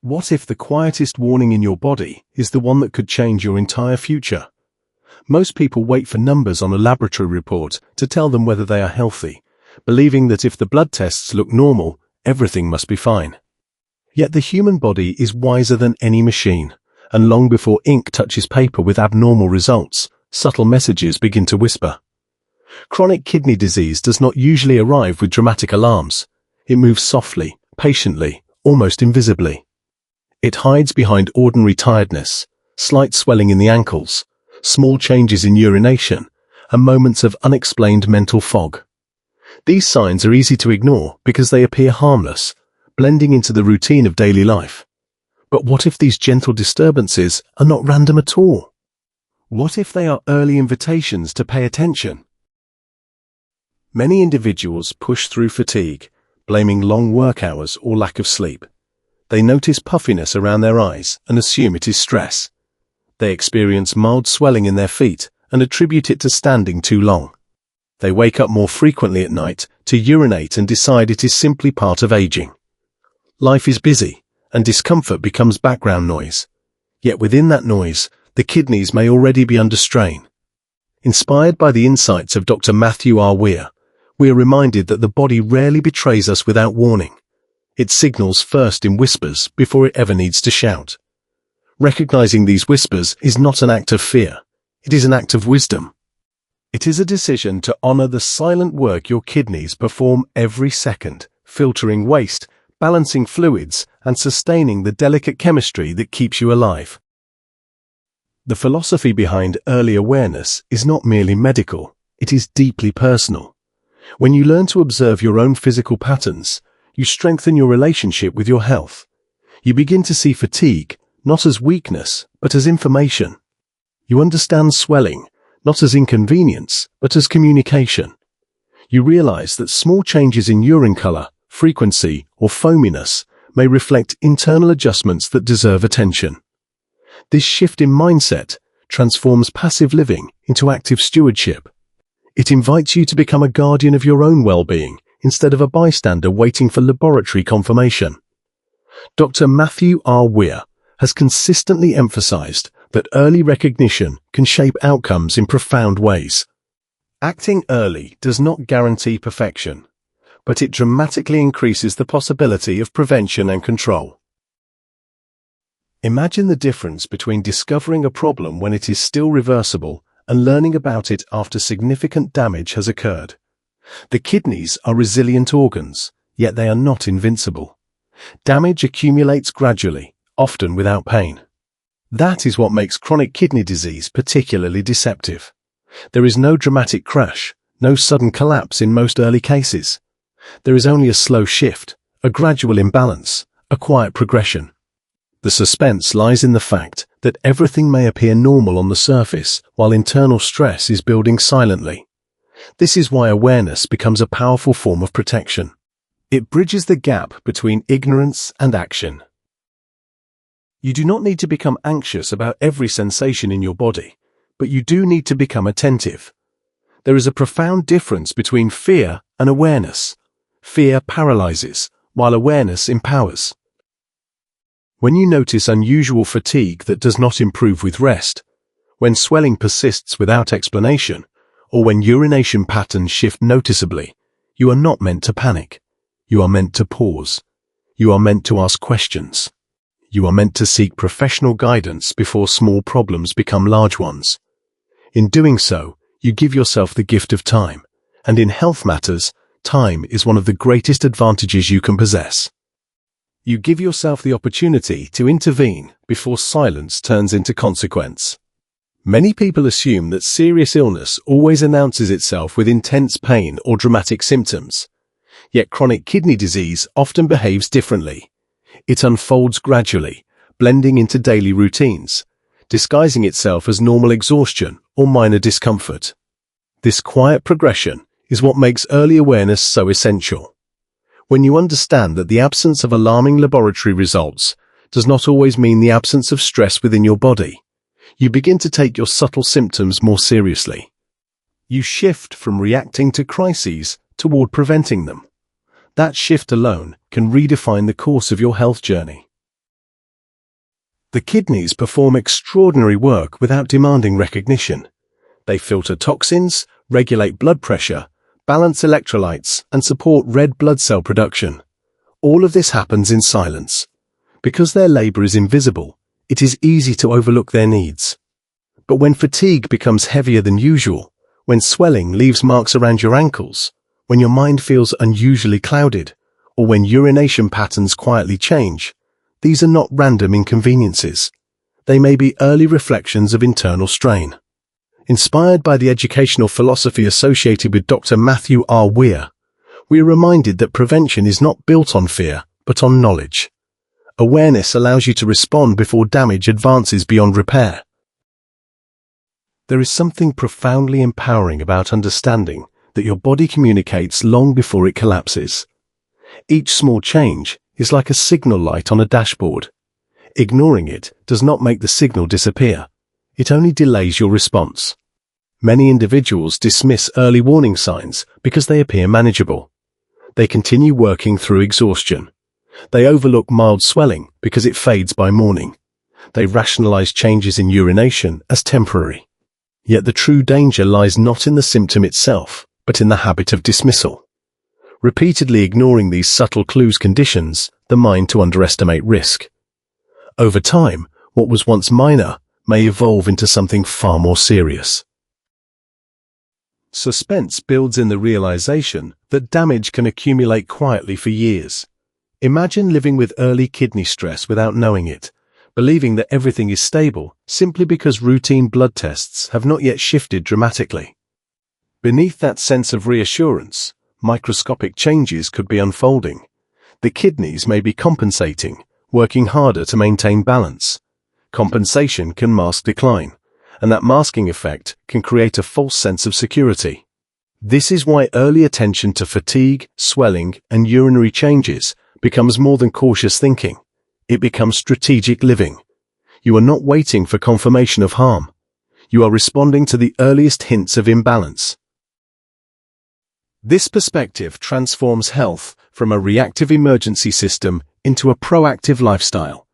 What if the quietest warning in your body is the one that could change your entire future? Most people wait for numbers on a laboratory report to tell them whether they are healthy, believing that if the blood tests look normal, everything must be fine. Yet the human body is wiser than any machine, and long before ink touches paper with abnormal results, subtle messages begin to whisper. Chronic kidney disease does not usually arrive with dramatic alarms. It moves softly, patiently, almost invisibly. It hides behind ordinary tiredness, slight swelling in the ankles, small changes in urination, and moments of unexplained mental fog. These signs are easy to ignore because they appear harmless, blending into the routine of daily life. But what if these gentle disturbances are not random at all? What if they are early invitations to pay attention? Many individuals push through fatigue, blaming long work hours or lack of sleep. They notice puffiness around their eyes and assume it is stress. They experience mild swelling in their feet and attribute it to standing too long. They wake up more frequently at night to urinate and decide it is simply part of aging. Life is busy, and discomfort becomes background noise. Yet within that noise, the kidneys may already be under strain. Inspired by the insights of Dr. Matthew R. Weir, we are reminded that the body rarely betrays us without warning. It signals first in whispers before it ever needs to shout. Recognizing these whispers is not an act of fear. It is an act of wisdom. It is a decision to honor the silent work your kidneys perform every second, filtering waste, balancing fluids, and sustaining the delicate chemistry that keeps you alive. The philosophy behind early awareness is not merely medical, it is deeply personal. When you learn to observe your own physical patterns, you strengthen your relationship with your health. You begin to see fatigue not as weakness, but as information. You understand swelling not as inconvenience, but as communication. You realize that small changes in urine color, frequency, or foaminess may reflect internal adjustments that deserve attention. This shift in mindset transforms passive living into active stewardship. It invites you to become a guardian of your own well-being instead of a bystander waiting for laboratory confirmation. Dr. Matthew R. Weir has consistently emphasized that early recognition can shape outcomes in profound ways. Acting early does not guarantee perfection, but it dramatically increases the possibility of prevention and control. Imagine the difference between discovering a problem when it is still reversible and learning about it after significant damage has occurred. The kidneys are resilient organs, yet they are not invincible. Damage accumulates gradually, often without pain. That is what makes chronic kidney disease particularly deceptive. There is no dramatic crash, no sudden collapse in most early cases. There is only a slow shift, a gradual imbalance, a quiet progression. The suspense lies in the fact that everything may appear normal on the surface while internal stress is building silently. This is why awareness becomes a powerful form of protection. It bridges the gap between ignorance and action. You do not need to become anxious about every sensation in your body, but you do need to become attentive. There is a profound difference between fear and awareness. Fear paralyzes, while awareness empowers. When you notice unusual fatigue that does not improve with rest, when swelling persists without explanation, or when urination patterns shift noticeably, you are not meant to panic. You are meant to pause. You are meant to ask questions. You are meant to seek professional guidance before small problems become large ones. In doing so, you give yourself the gift of time, and in health matters, time is one of the greatest advantages you can possess. You give yourself the opportunity to intervene before silence turns into consequence. Many people assume that serious illness always announces itself with intense pain or dramatic symptoms. Yet chronic kidney disease often behaves differently. It unfolds gradually, blending into daily routines, disguising itself as normal exhaustion or minor discomfort. This quiet progression is what makes early awareness so essential. When you understand that the absence of alarming laboratory results does not always mean the absence of stress within your body, you begin to take your subtle symptoms more seriously. You shift from reacting to crises toward preventing them. That shift alone can redefine the course of your health journey. The kidneys perform extraordinary work without demanding recognition. They filter toxins, regulate blood pressure, balance electrolytes, and support red blood cell production. All of this happens in silence. Because their labor is invisible, it is easy to overlook their needs. But when fatigue becomes heavier than usual, when swelling leaves marks around your ankles, when your mind feels unusually clouded, or when urination patterns quietly change, these are not random inconveniences. They may be early reflections of internal strain. Inspired by the educational philosophy associated with Dr. Matthew R. Weir, we are reminded that prevention is not built on fear, but on knowledge. Awareness allows you to respond before damage advances beyond repair. There is something profoundly empowering about understanding that your body communicates long before it collapses. Each small change is like a signal light on a dashboard. Ignoring it does not make the signal disappear. It only delays your response. Many individuals dismiss early warning signs because they appear manageable. They continue working through exhaustion. They overlook mild swelling because it fades by morning. They rationalize changes in urination as temporary. Yet the true danger lies not in the symptom itself, but in the habit of dismissal. Repeatedly ignoring these subtle clues conditions the mind to underestimate risk. Over time, what was once minor may evolve into something far more serious. Suspense builds in the realization that damage can accumulate quietly for years. Imagine living with early kidney stress without knowing it, believing that everything is stable simply because routine blood tests have not yet shifted dramatically. Beneath that sense of reassurance, microscopic changes could be unfolding. The kidneys may be compensating, working harder to maintain balance. Compensation can mask decline, and that masking effect can create a false sense of security. This is why early attention to fatigue, swelling, and urinary changes becomes more than cautious thinking. It becomes strategic living. You are not waiting for confirmation of harm. You are responding to the earliest hints of imbalance. This perspective transforms health from a reactive emergency system into a proactive lifestyle.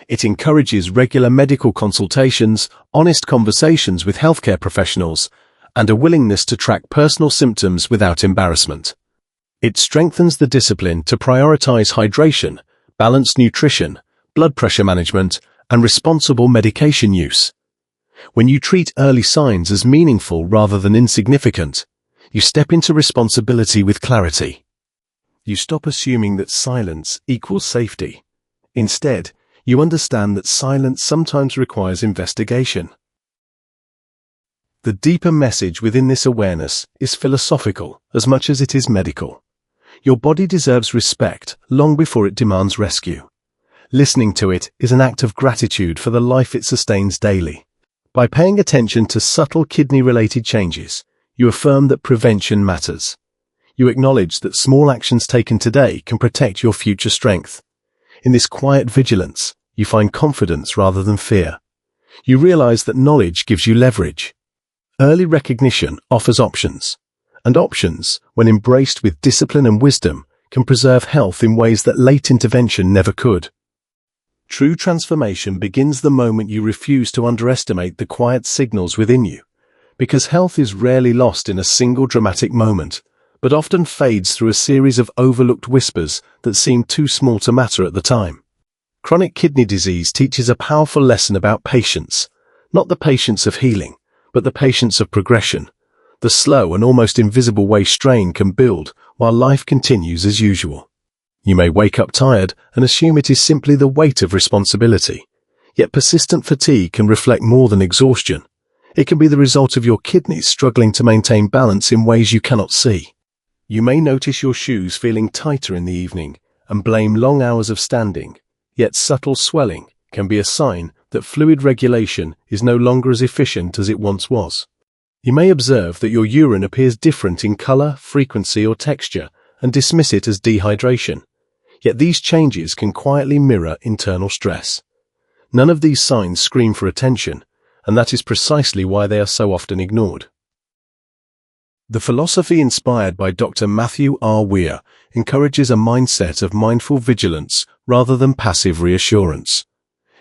It encourages regular medical consultations, honest conversations with healthcare professionals, and a willingness to track personal symptoms without embarrassment. It strengthens the discipline to prioritize hydration, balanced nutrition, blood pressure management, and responsible medication use. When you treat early signs as meaningful rather than insignificant, you step into responsibility with clarity. You stop assuming that silence equals safety. Instead, you understand that silence sometimes requires investigation. The deeper message within this awareness is philosophical as much as it is medical. Your body deserves respect long before it demands rescue. Listening to it is an act of gratitude for the life it sustains daily. By paying attention to subtle kidney-related changes, you affirm that prevention matters. You acknowledge that small actions taken today can protect your future strength. In this quiet vigilance, you find confidence rather than fear. You realize that knowledge gives you leverage. Early recognition offers options, and options, when embraced with discipline and wisdom, can preserve health in ways that late intervention never could. True transformation begins the moment you refuse to underestimate the quiet signals within you, because health is rarely lost in a single dramatic moment, but often fades through a series of overlooked whispers that seem too small to matter at the time. Chronic kidney disease teaches a powerful lesson about patience, not the patience of healing, but the patience of progression, the slow and almost invisible way strain can build while life continues as usual. You may wake up tired and assume it is simply the weight of responsibility, yet persistent fatigue can reflect more than exhaustion. It can be the result of your kidneys struggling to maintain balance in ways you cannot see. You may notice your shoes feeling tighter in the evening and blame long hours of standing, yet subtle swelling can be a sign that fluid regulation is no longer as efficient as it once was. You may observe that your urine appears different in color, frequency, or texture and dismiss it as dehydration. Yet these changes can quietly mirror internal stress. None of these signs scream for attention, and that is precisely why they are so often ignored. The philosophy inspired by Dr. Matthew R. Weir encourages a mindset of mindful vigilance rather than passive reassurance.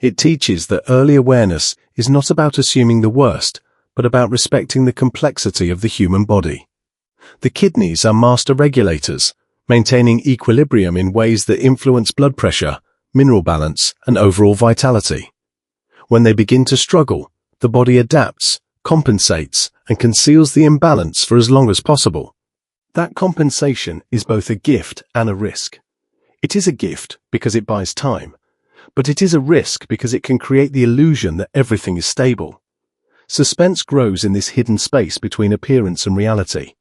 It teaches that early awareness is not about assuming the worst, but about respecting the complexity of the human body. The kidneys are master regulators, maintaining equilibrium in ways that influence blood pressure, mineral balance, and overall vitality. When they begin to struggle, the body adapts, compensates, and conceals the imbalance for as long as possible. That compensation is both a gift and a risk. It is a gift because it buys time, but it is a risk because it can create the illusion that everything is stable. Suspense grows in this hidden space between appearance and reality,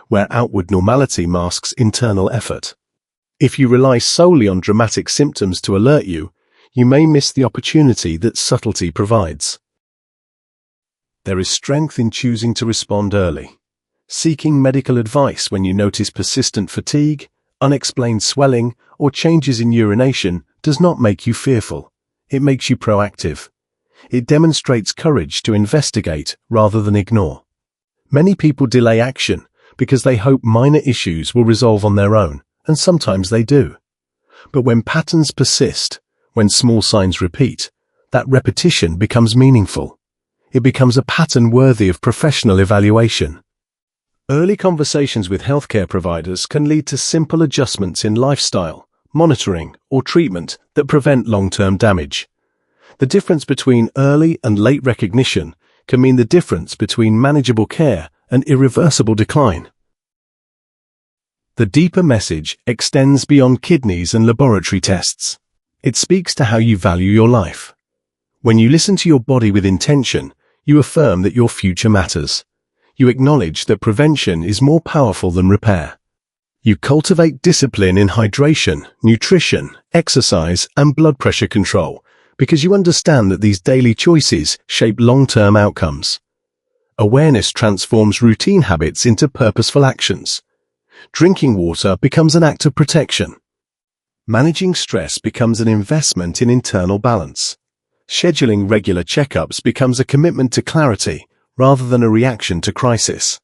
where outward normality masks internal effort. If you rely solely on dramatic symptoms to alert you, you may miss the opportunity that subtlety provides. There is strength in choosing to respond early. Seeking medical advice when you notice persistent fatigue, unexplained swelling, or changes in urination does not make you fearful. It makes you proactive. It demonstrates courage to investigate rather than ignore. Many people delay action because they hope minor issues will resolve on their own, and sometimes they do. But when patterns persist, when small signs repeat, that repetition becomes meaningful. It becomes a pattern worthy of professional evaluation. Early conversations with healthcare providers can lead to simple adjustments in lifestyle, monitoring, or treatment that prevent long-term damage. The difference between early and late recognition can mean the difference between manageable care and irreversible decline. The deeper message extends beyond kidneys and laboratory tests. It speaks to how you value your life. When you listen to your body with intention, you affirm that your future matters. You acknowledge that prevention is more powerful than repair. You cultivate discipline in hydration, nutrition, exercise, and blood pressure control because you understand that these daily choices shape long-term outcomes. Awareness transforms routine habits into purposeful actions. Drinking water becomes an act of protection. Managing stress becomes an investment in internal balance. Scheduling regular checkups becomes a commitment to clarity rather than a reaction to crisis.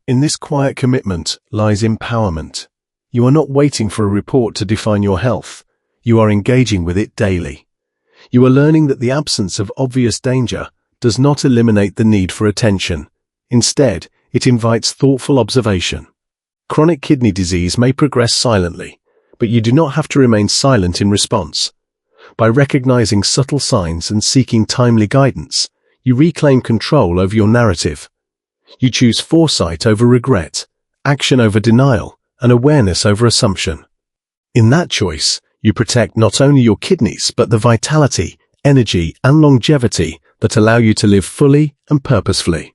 In this quiet commitment lies empowerment. You are not waiting for a report to define your health. You are engaging with it daily. You are learning that the absence of obvious danger does not eliminate the need for attention. Instead, it invites thoughtful observation. Chronic kidney disease may progress silently, but you do not have to remain silent in response. By recognizing subtle signs and seeking timely guidance, you reclaim control over your narrative. You choose foresight over regret, action over denial, and awareness over assumption. In that choice, you protect not only your kidneys but the vitality, energy, and longevity that allow you to live fully and purposefully.